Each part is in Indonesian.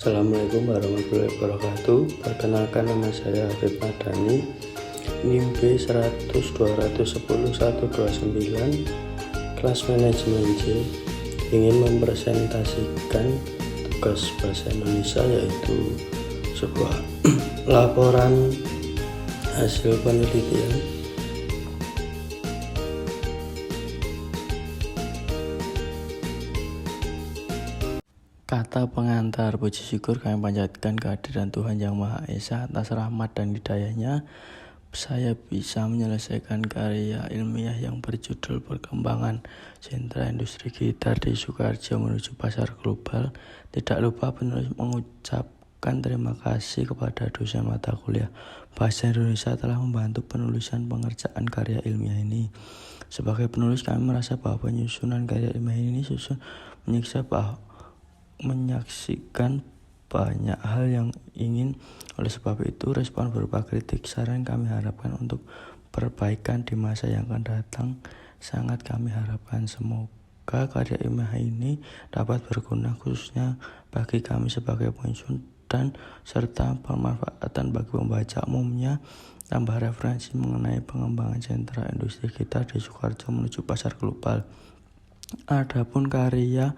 Assalamualaikum warahmatullahi wabarakatuh. Perkenalkan, nama saya Habib Madani, NIM B100210129, kelas manajemen C. Ingin mempresentasikan tugas bahasa Indonesia, yaitu sebuah laporan hasil penelitian. Kata pengantar, puji syukur kami panjatkan kehadiran Tuhan Yang Maha Esa atas rahmat dan hidayah-Nya. Saya bisa menyelesaikan karya ilmiah yang berjudul Perkembangan Sentra Industri Gitar di Sukoharjo menuju Pasar Global. Tidak lupa penulis mengucapkan terima kasih kepada dosen mata kuliah Bahasa Indonesia telah membantu penulisan pengerjaan karya ilmiah ini. Sebagai penulis, kami merasa bahwa penyusunan karya ilmiah ini menyaksikan banyak hal yang ingin. Oleh sebab itu, respon berupa kritik saran kami harapkan untuk perbaikan di masa yang akan datang. Sangat kami harapkan semoga karya ilmiah ini dapat berguna khususnya bagi kami sebagai penyusun dan serta bermanfaatan bagi pembaca umumnya. Tambah referensi mengenai pengembangan sentra industri gitar di Sukoharjo menuju pasar global. Adapun karya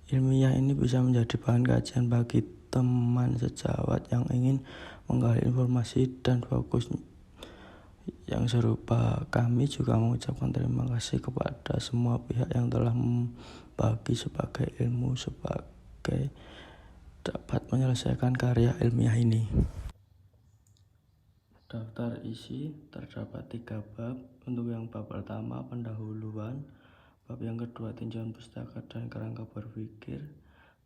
ilmiah ini bisa menjadi bahan kajian bagi teman sejawat yang ingin menggali informasi dan fokus yang serupa. Kami juga mengucapkan terima kasih kepada semua pihak yang telah membagi sebagai ilmu sebagai dapat menyelesaikan karya ilmiah ini. Daftar isi terdapat 3 bab. Untuk yang bab pertama, pendahuluan. Bab yang kedua, tinjauan pustaka dan kerangka berpikir.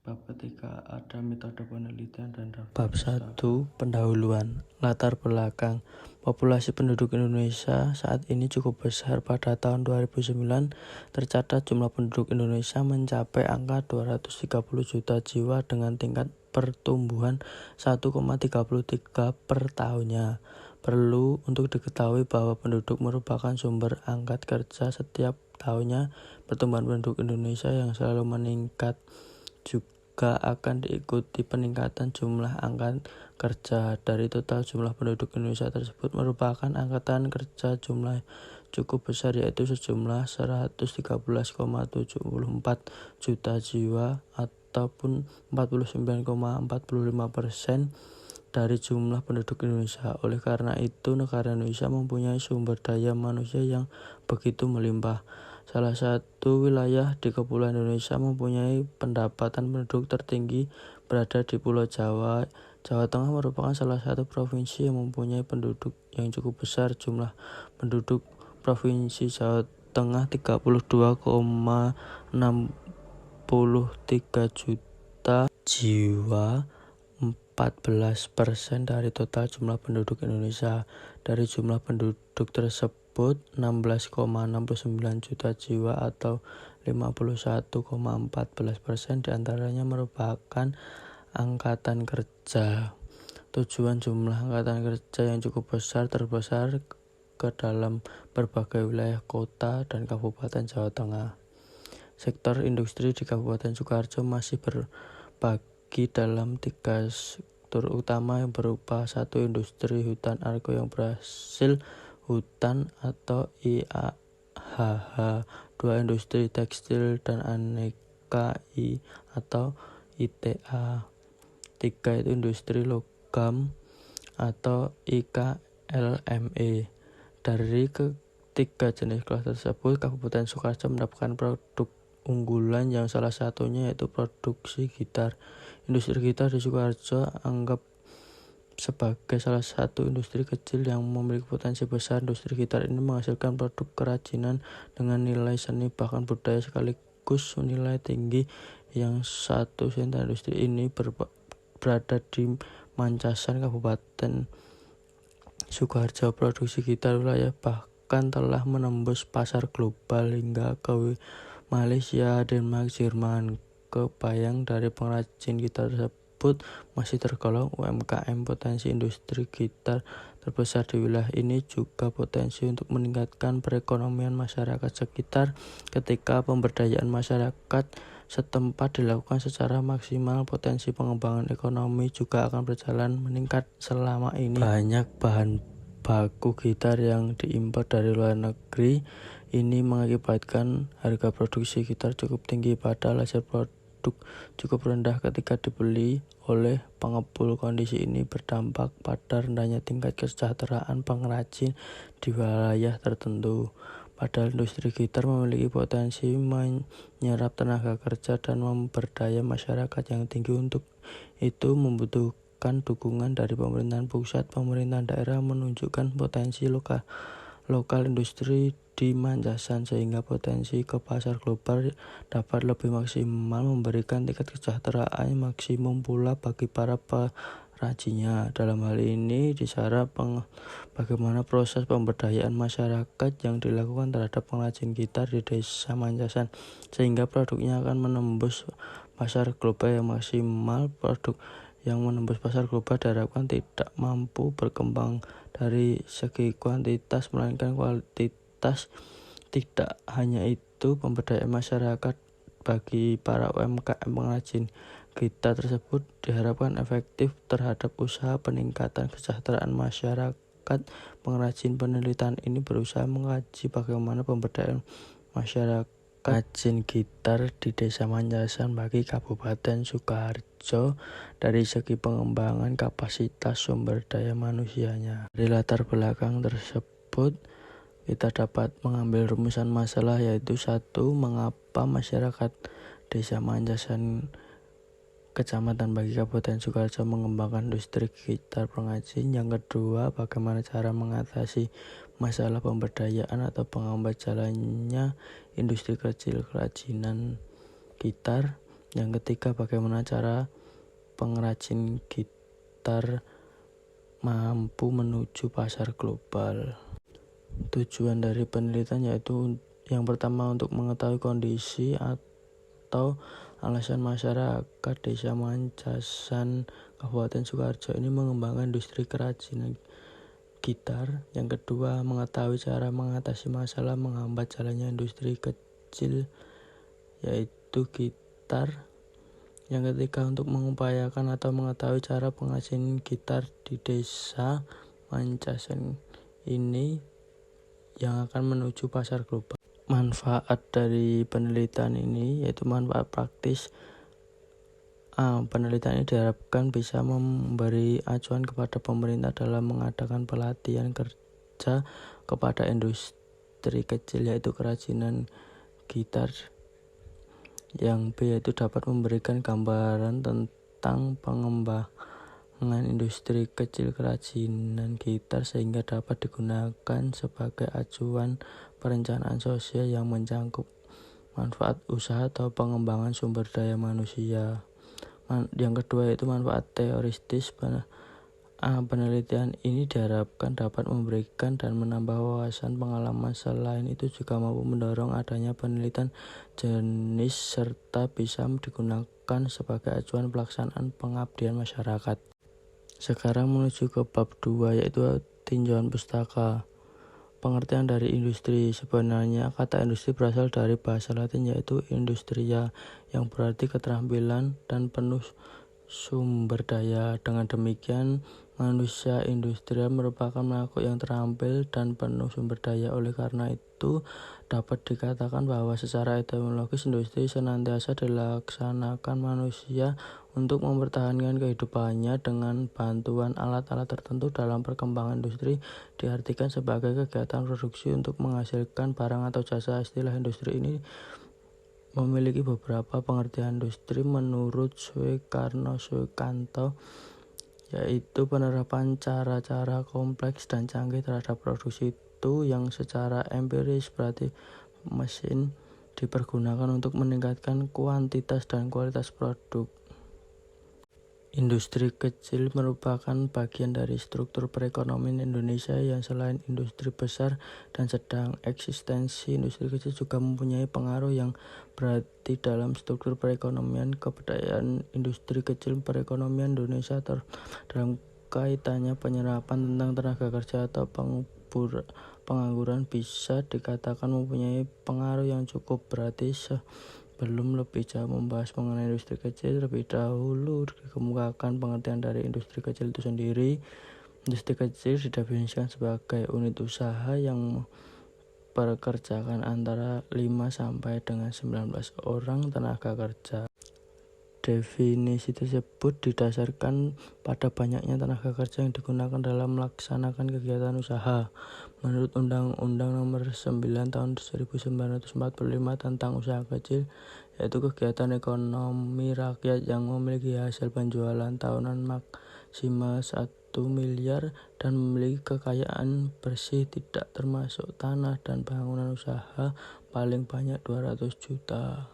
Bab ketiga, ada metode penelitian dan daftar. Bab 1, pendahuluan. Latar belakang. Populasi penduduk Indonesia saat ini cukup besar. Pada tahun 2009 tercatat jumlah penduduk Indonesia mencapai angka 230 juta jiwa dengan tingkat pertumbuhan 1,33 per tahunnya. Perlu untuk diketahui bahwa penduduk merupakan sumber angkat kerja setiap tahunnya. Pertumbuhan penduduk Indonesia yang selalu meningkat juga akan diikuti peningkatan jumlah angkat kerja. Dari total jumlah penduduk Indonesia tersebut merupakan angkatan kerja jumlah cukup besar, yaitu sejumlah 113,74 juta jiwa ataupun 49,45% dari jumlah penduduk Indonesia. Oleh karena itu, negara Indonesia mempunyai sumber daya manusia yang begitu melimpah. Salah satu wilayah di Kepulauan Indonesia mempunyai pendapatan penduduk tertinggi berada di Pulau Jawa. Jawa Tengah merupakan salah satu provinsi yang mempunyai penduduk yang cukup besar. Jumlah penduduk Provinsi Jawa Tengah 32,63 juta jiwa, 14% dari total jumlah penduduk Indonesia. Dari jumlah penduduk tersebut, 16,69 juta jiwa atau 51,14% diantaranya merupakan angkatan kerja. Tujuan jumlah angkatan kerja yang cukup besar terbesar ke dalam berbagai wilayah kota dan kabupaten Jawa Tengah. Sektor industri di Kabupaten Sukoharjo masih berbagi dalam 3 sektor utama yang berupa 1. Industri hutan argo yang berhasil hutan atau IHH. 2. Industri tekstil dan aneka I atau ITA. 3. Itu industri logam atau IKLME. Dari ketiga jenis kelas tersebut, Kabupaten Sukoharjo mendapatkan produk unggulan yang salah satunya yaitu produksi gitar. Industri gitar di Sukoharjo anggap sebagai salah satu industri kecil yang memiliki potensi besar. Industri gitar ini menghasilkan produk kerajinan dengan nilai seni bahkan budaya sekaligus nilai tinggi. Yang satu sentra industri ini berada di Mancasan, Kabupaten Sukoharjo. Produksi gitar wilayah bahkan telah menembus pasar global hingga ke Malaysia, Denmark, Jerman. Kebayang dari pengrajin gitar tersebut masih tergolong UMKM. Potensi industri gitar terbesar di wilayah ini juga potensi untuk meningkatkan perekonomian masyarakat sekitar ketika pemberdayaan masyarakat setempat dilakukan secara maksimal, potensi pengembangan ekonomi juga akan berjalan meningkat. Selama ini banyak bahan baku gitar yang diimpor dari luar negeri. Ini mengakibatkan harga produksi gitar cukup tinggi, padahal hasil produk cukup rendah ketika dibeli oleh pengepul. Kondisi ini berdampak pada rendahnya tingkat kesejahteraan pengrajin di wilayah tertentu. Padahal industri gitar memiliki potensi menyerap tenaga kerja dan memberdaya masyarakat yang tinggi. Untuk itu membutuhkan dukungan dari pemerintahan pusat. Pemerintahan daerah menunjukkan potensi lokal industri di Manjasan sehingga potensi ke pasar global dapat lebih maksimal, memberikan tingkat kesejahteraan maksimum pula bagi para perajinnya. Dalam hal ini disarap bagaimana proses pemberdayaan masyarakat yang dilakukan terhadap pengrajin gitar di desa Manjasan sehingga produknya akan menembus pasar global yang maksimal. Produk yang menembus pasar global diharapkan tidak mampu berkembang dari segi kuantitas melainkan kualitas. Tidak hanya itu, pemberdayaan masyarakat bagi para UMKM pengrajin gitar tersebut diharapkan efektif terhadap usaha peningkatan kesejahteraan masyarakat pengrajin. Penelitian ini berusaha mengkaji bagaimana pemberdayaan masyarakat pengrajin gitar di Desa Manjasan bagi Kabupaten Sukoharjo dari segi pengembangan kapasitas sumber daya manusianya. Dari latar belakang tersebut, kita dapat mengambil rumusan masalah, yaitu 1. Mengapa masyarakat Desa Manjasan Kecamatan Bagi Kabupaten Sukoharjo mengembangkan industri gitar pengrajin. Yang kedua, bagaimana cara mengatasi masalah pemberdayaan atau penghambat jalannya industri kecil kerajinan gitar. Yang ketiga, bagaimana cara pengrajin gitar mampu menuju pasar global. Tujuan dari penelitian yaitu yang pertama untuk mengetahui kondisi atau alasan masyarakat Desa Manjasan Kabupaten Sukoharjo ini mengembangkan industri kerajinan gitar. Yang kedua, mengetahui cara mengatasi masalah menghambat jalannya industri kecil yaitu gitar. Yang ketiga, untuk mengupayakan atau mengetahui cara pengrajin gitar di Desa Manjasan ini yang akan menuju pasar global. Manfaat dari penelitian ini yaitu manfaat praktis. Penelitian ini diharapkan bisa memberi acuan kepada pemerintah dalam mengadakan pelatihan kerja kepada industri kecil yaitu kerajinan gitar. Yang B yaitu dapat memberikan gambaran tentang pengembangan industri kecil kerajinan gitar sehingga dapat digunakan sebagai acuan perencanaan sosial yang mencangkup manfaat usaha atau pengembangan sumber daya manusia. Yang kedua yaitu manfaat teoristis. Penelitian ini diharapkan dapat memberikan dan menambah wawasan pengalaman. Selain itu juga mampu mendorong adanya penelitian jenis serta bisa digunakan sebagai acuan pelaksanaan pengabdian masyarakat. Sekarang menuju ke bab 2 yaitu tinjauan pustaka. Pengertian dari industri. Sebenarnya kata industri berasal dari bahasa Latin yaitu industria yang berarti keterampilan dan penuh sumber daya. Dengan demikian, manusia industrial merupakan makhluk yang terampil dan penuh sumber daya. Oleh karena itu, dapat dikatakan bahwa secara etimologis industri senantiasa dilaksanakan manusia untuk mempertahankan kehidupannya dengan bantuan alat-alat tertentu. Dalam perkembangan industri diartikan sebagai kegiatan produksi untuk menghasilkan barang atau jasa. Istilah industri ini memiliki beberapa pengertian industri menurut Sukarno Sukanto, yaitu penerapan cara-cara kompleks dan canggih terhadap produksi itu yang secara empiris berarti mesin dipergunakan untuk meningkatkan kuantitas dan kualitas produk. Industri kecil merupakan bagian dari struktur perekonomian Indonesia yang selain industri besar dan sedang. Eksistensi industri kecil juga mempunyai pengaruh yang berarti dalam struktur perekonomian. Keberdayaan industri kecil perekonomian Indonesia dalam kaitannya penyerapan tentang tenaga kerja atau pengangguran bisa dikatakan mempunyai pengaruh yang cukup berarti Sebelum lebih jauh membahas mengenai industri kecil, terlebih dahulu dikemukakan pengertian dari industri kecil itu sendiri. Industri kecil didefinisikan sebagai unit usaha yang mempekerjakan antara 5 sampai dengan 19 orang tenaga kerja. Definisi tersebut didasarkan pada banyaknya tenaga kerja yang digunakan dalam melaksanakan kegiatan usaha. Menurut Undang-Undang Nomor 9 Tahun 1945 tentang usaha kecil, yaitu kegiatan ekonomi rakyat yang memiliki hasil penjualan tahunan maksimal 1 miliar dan memiliki kekayaan bersih tidak termasuk tanah dan bangunan usaha paling banyak 200 juta.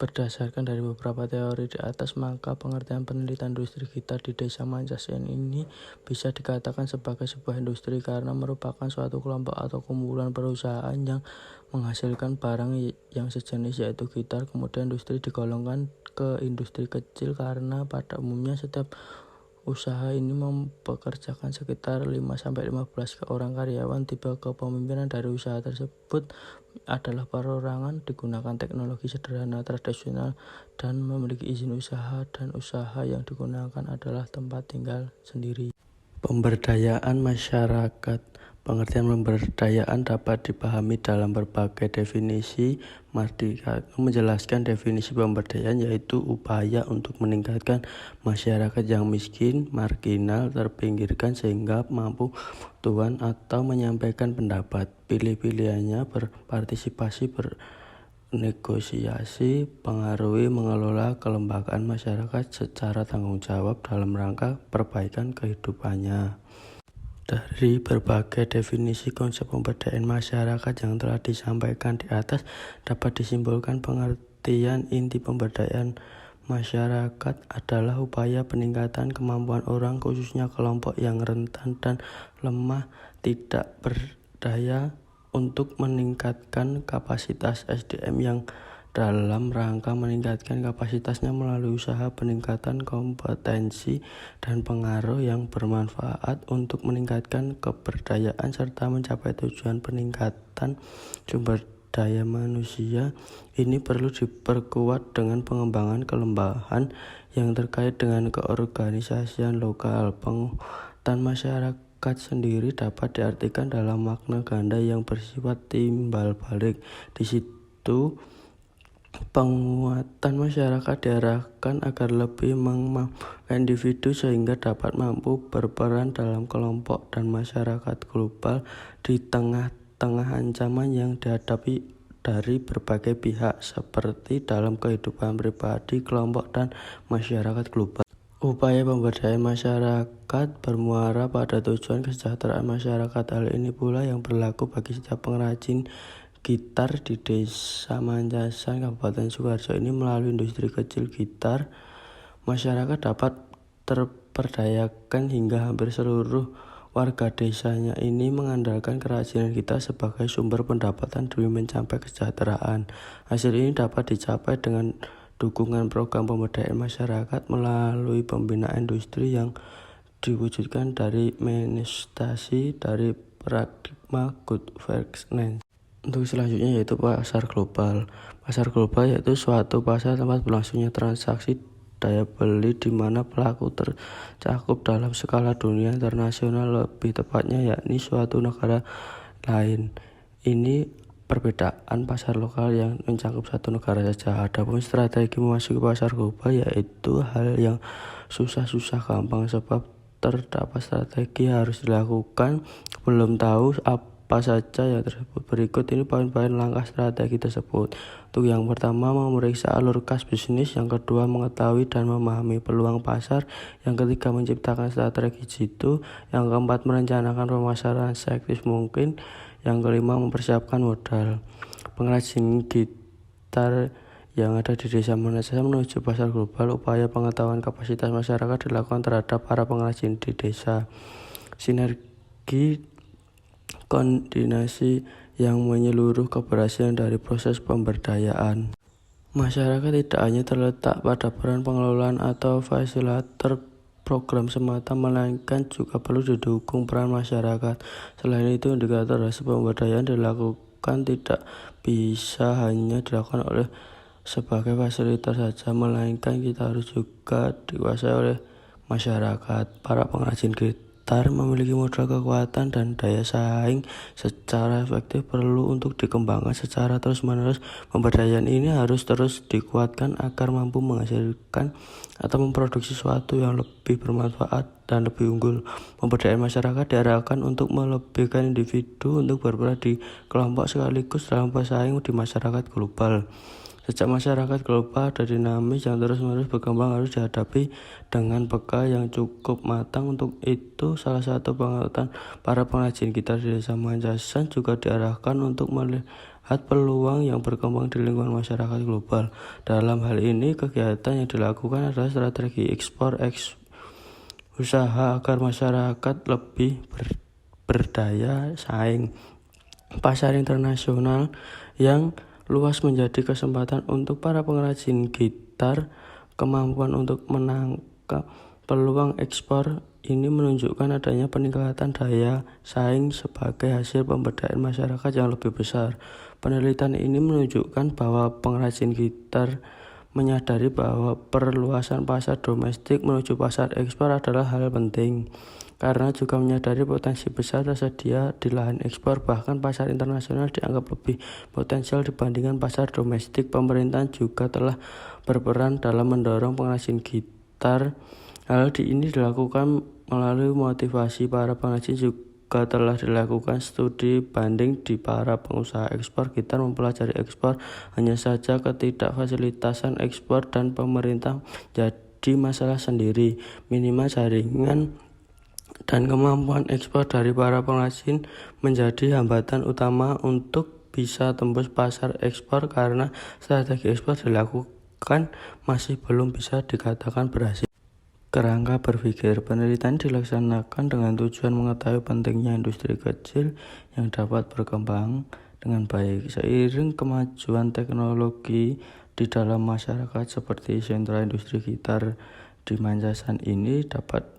Berdasarkan dari beberapa teori di atas, maka pengertian penelitian industri gitar di Desa Mancasen ini bisa dikatakan sebagai sebuah industri karena merupakan suatu kelompok atau kumpulan perusahaan yang menghasilkan barang yang sejenis yaitu gitar. Kemudian industri digolongkan ke industri kecil karena pada umumnya setiap usaha ini mempekerjakan sekitar 5-15 orang karyawan. Tipe kepemimpinan dari usaha tersebut adalah perorangan, digunakan teknologi sederhana tradisional, dan memiliki izin usaha, dan usaha yang digunakan adalah tempat tinggal sendiri. Pemberdayaan masyarakat. Pengertian pemberdayaan dapat dipahami dalam berbagai definisi. Mardika menjelaskan definisi pemberdayaan yaitu upaya untuk meningkatkan masyarakat yang miskin, marginal, terpinggirkan sehingga mampu tuan atau menyampaikan pendapat, pilih-pilihannya, berpartisipasi, bernegosiasi, pengaruhi, mengelola kelembagaan masyarakat secara tanggung jawab dalam rangka perbaikan kehidupannya. Dari berbagai definisi konsep pemberdayaan masyarakat yang telah disampaikan di atas, dapat disimpulkan pengertian inti pemberdayaan masyarakat adalah upaya peningkatan kemampuan orang, khususnya kelompok yang rentan dan lemah, tidak berdaya, untuk meningkatkan kapasitas SDM yang dalam rangka meningkatkan kapasitasnya melalui usaha peningkatan kompetensi dan pengaruh yang bermanfaat untuk meningkatkan keberdayaan serta mencapai tujuan peningkatan sumber daya manusia. Ini perlu diperkuat dengan pengembangan kelembagaan yang terkait dengan keorganisasian lokal. Penguatan masyarakat sendiri dapat diartikan dalam makna ganda yang bersifat timbal balik. Di situ penguatan masyarakat diarahkan agar lebih memampukan individu sehingga dapat mampu berperan dalam kelompok dan masyarakat global di tengah-tengah ancaman yang dihadapi dari berbagai pihak seperti dalam kehidupan pribadi, kelompok, dan masyarakat global. Upaya pemberdayaan masyarakat bermuara pada tujuan kesejahteraan masyarakat. Hal ini pula yang berlaku bagi setiap pengrajin gitar di Desa Mancasen, Kabupaten Sukoharjo ini. Melalui industri kecil gitar, masyarakat dapat terperdayakan hingga hampir seluruh warga desanya ini mengandalkan kerajinan gitar sebagai sumber pendapatan demi mencapai kesejahteraan. Hasil ini dapat dicapai dengan dukungan program pemberdayaan masyarakat melalui pembinaan industri yang diwujudkan dari manifestasi dari paradigma good governance. Untuk selanjutnya yaitu pasar global. Pasar global yaitu suatu pasar tempat berlangsungnya transaksi daya beli di mana pelaku tercakup dalam skala dunia internasional, lebih tepatnya yakni suatu negara lain. Ini perbedaan pasar lokal yang mencakup satu negara saja. Adapun strategi memasuki pasar global yaitu hal yang susah-susah gampang, sebab terdapat strategi harus dilakukan. Belum tahu apa saja yang tersebut. Berikut ini poin-poin langkah strategi tersebut. Untuk yang pertama, memeriksa alur kas bisnis. Yang kedua, mengetahui dan memahami peluang pasar. Yang ketiga, menciptakan strategi jitu. Yang keempat, merencanakan pemasaran seaktif mungkin. Yang kelima, mempersiapkan modal. Pengrajin gitar yang ada di Desa Mancasen menuju pasar global. Upaya pengetahuan kapasitas masyarakat dilakukan terhadap para pengrajin di desa. Sinergi koordinasi yang menyeluruh keberhasilan dari proses pemberdayaan. Masyarakat tidak hanya terletak pada peran pengelolaan atau fasilitator program semata, melainkan juga perlu didukung peran masyarakat. Selain itu, indikator hasil pemberdayaan dilakukan tidak bisa hanya dilakukan oleh sebagai fasilitas saja, melainkan kita harus juga dikuasai oleh masyarakat. Para pengrajin gitar memiliki modal kekuatan dan daya saing secara efektif perlu untuk dikembangkan secara terus-menerus. Pemberdayaan ini harus terus dikuatkan agar mampu menghasilkan atau memproduksi sesuatu yang lebih bermanfaat dan lebih unggul. Pemberdayaan masyarakat diarahkan untuk melebihkan individu untuk berperan di kelompok sekaligus dalam bersaing di masyarakat global. Sejak masyarakat global ada dinamis yang terus-menerus berkembang, harus dihadapi dengan bekal yang cukup matang. Untuk itu, salah satu pengangkatan para pengrajin gitar di Desa Manjasan juga diarahkan untuk melihat peluang yang berkembang di lingkungan masyarakat global. Dalam hal ini, kegiatan yang dilakukan adalah strategi ekspor usaha agar masyarakat lebih berdaya saing. Pasar internasional yang luas menjadi kesempatan untuk para pengrajin gitar. Kemampuan untuk menangkap peluang ekspor ini menunjukkan adanya peningkatan daya saing sebagai hasil pemberdayaan masyarakat yang lebih besar. Penelitian ini menunjukkan bahwa pengrajin gitar menyadari bahwa perluasan pasar domestik menuju pasar ekspor adalah hal penting, karena juga menyadari potensi besar tersedia di lahan ekspor. Bahkan pasar internasional dianggap lebih potensial dibandingkan pasar domestik. Pemerintah juga telah berperan dalam mendorong pengrajin gitar. Hal ini dilakukan melalui motivasi para pengrajin. Juga telah dilakukan studi banding di para pengusaha ekspor gitar mempelajari ekspor. Hanya saja ketidakfasilitasan ekspor dan pemerintah jadi masalah sendiri. Minimal jaringan dan kemampuan ekspor dari para pengrajin menjadi hambatan utama untuk bisa tembus pasar ekspor, karena strategi ekspor dilakukan masih belum bisa dikatakan berhasil. Kerangka berpikir penelitian dilaksanakan dengan tujuan mengetahui pentingnya industri kecil yang dapat berkembang dengan baik. Seiring kemajuan teknologi di dalam masyarakat, seperti sentra industri gitar di Manjasan ini dapat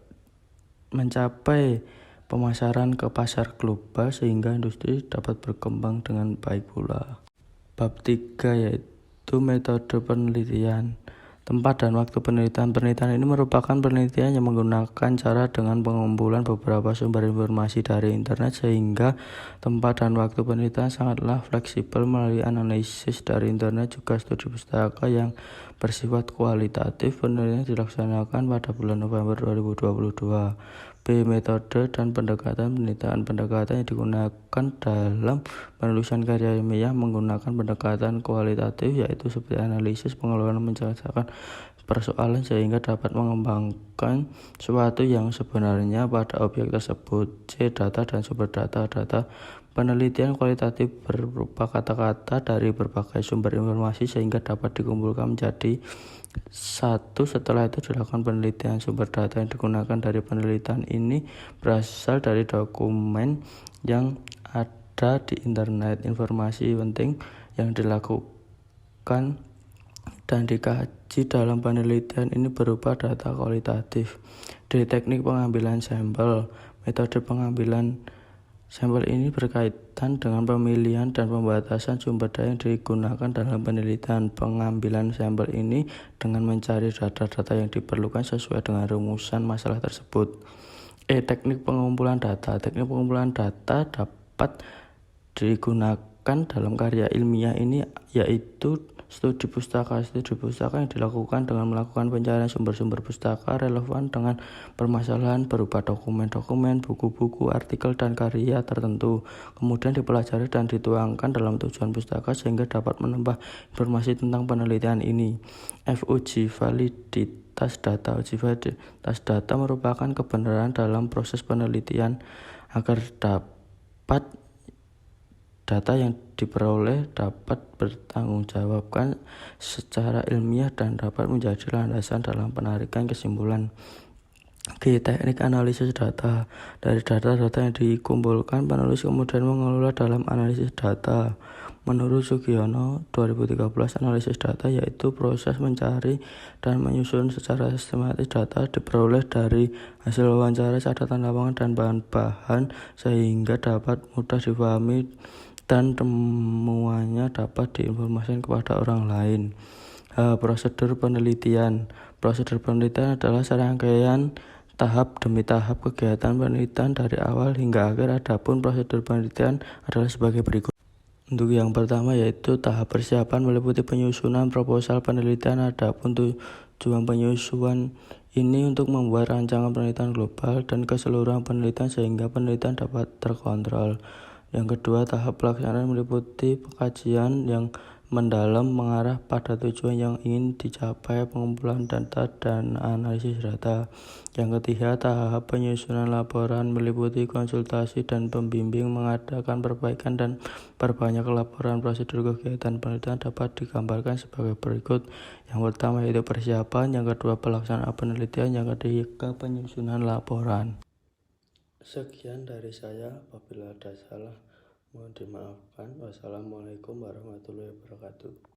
mencapai pemasaran ke pasar global sehingga industri dapat berkembang dengan baik pula. Bab 3 yaitu metode penelitian. Tempat dan waktu penelitian. Penelitian ini merupakan penelitian yang menggunakan cara dengan pengumpulan beberapa sumber informasi dari internet, sehingga tempat dan waktu penelitian sangatlah fleksibel melalui analisis dari internet, juga studi pustaka yang bersifat kualitatif. Penelitian dilaksanakan pada bulan November 2022. B. Metode dan pendekatan penelitian. Pendekatan yang digunakan dalam penulisan karya ilmiah menggunakan pendekatan kualitatif, yaitu seperti analisis, pengelolaan, menjelaskan persoalan sehingga dapat mengembangkan sesuatu yang sebenarnya pada objek tersebut. C. Data dan sumber data. Data penelitian kualitatif berupa kata-kata dari berbagai sumber informasi sehingga dapat dikumpulkan menjadi satu. Setelah itu dilakukan penelitian. Sumber data yang digunakan dari penelitian ini berasal dari dokumen yang ada di internet. Informasi penting yang dilakukan dan dikaji dalam penelitian ini berupa data kualitatif. D. Teknik pengambilan sampel. Metode pengambilan sampel ini berkaitan dengan pemilihan dan pembatasan sumber data yang digunakan dalam penelitian. Pengambilan sampel ini dengan mencari data-data yang diperlukan sesuai dengan rumusan masalah tersebut. E. Teknik pengumpulan data. Teknik pengumpulan data dapat digunakan dalam karya ilmiah ini, yaitu studi pustaka. Studi pustaka yang dilakukan dengan melakukan pencarian sumber-sumber pustaka relevan dengan permasalahan berupa dokumen-dokumen, buku-buku, artikel, dan karya tertentu. Kemudian dipelajari dan dituangkan dalam tujuan pustaka sehingga dapat menambah informasi tentang penelitian ini. F. Uji validitas data. Uji validitas data merupakan kebenaran dalam proses penelitian agar dapat data yang diperoleh dapat bertanggungjawabkan secara ilmiah dan dapat menjadi landasan dalam penarikan kesimpulan. G. Teknik analisis data. Dari data-data yang dikumpulkan, penulis kemudian mengelola dalam analisis data. Menurut Sugiono 2013, analisis data yaitu proses mencari dan menyusun secara sistematis data diperoleh dari hasil wawancara, catatan lapangan, dan bahan-bahan sehingga dapat mudah dipahami dan temuannya dapat diinformasikan kepada orang lain. Prosedur penelitian. Prosedur penelitian adalah serangkaian tahap demi tahap kegiatan penelitian dari awal hingga akhir. Adapun prosedur penelitian adalah sebagai berikut. Untuk yang pertama yaitu tahap persiapan meliputi penyusunan proposal penelitian. Adapun tujuan penyusunan ini untuk membuat rancangan penelitian global dan keseluruhan penelitian sehingga penelitian dapat terkontrol. Yang kedua, tahap pelaksanaan meliputi pengkajian yang mendalam mengarah pada tujuan yang ingin dicapai, pengumpulan data dan analisis data. Yang ketiga, tahap penyusunan laporan meliputi konsultasi dan pembimbing, mengadakan perbaikan dan perbanyak laporan. Prosedur kegiatan penelitian dapat digambarkan sebagai berikut. Yang pertama yaitu persiapan, yang kedua pelaksanaan penelitian, yang ketiga penyusunan laporan. Sekian dari saya, apabila ada salah mohon dimaafkan. Wassalamualaikum warahmatullahi wabarakatuh.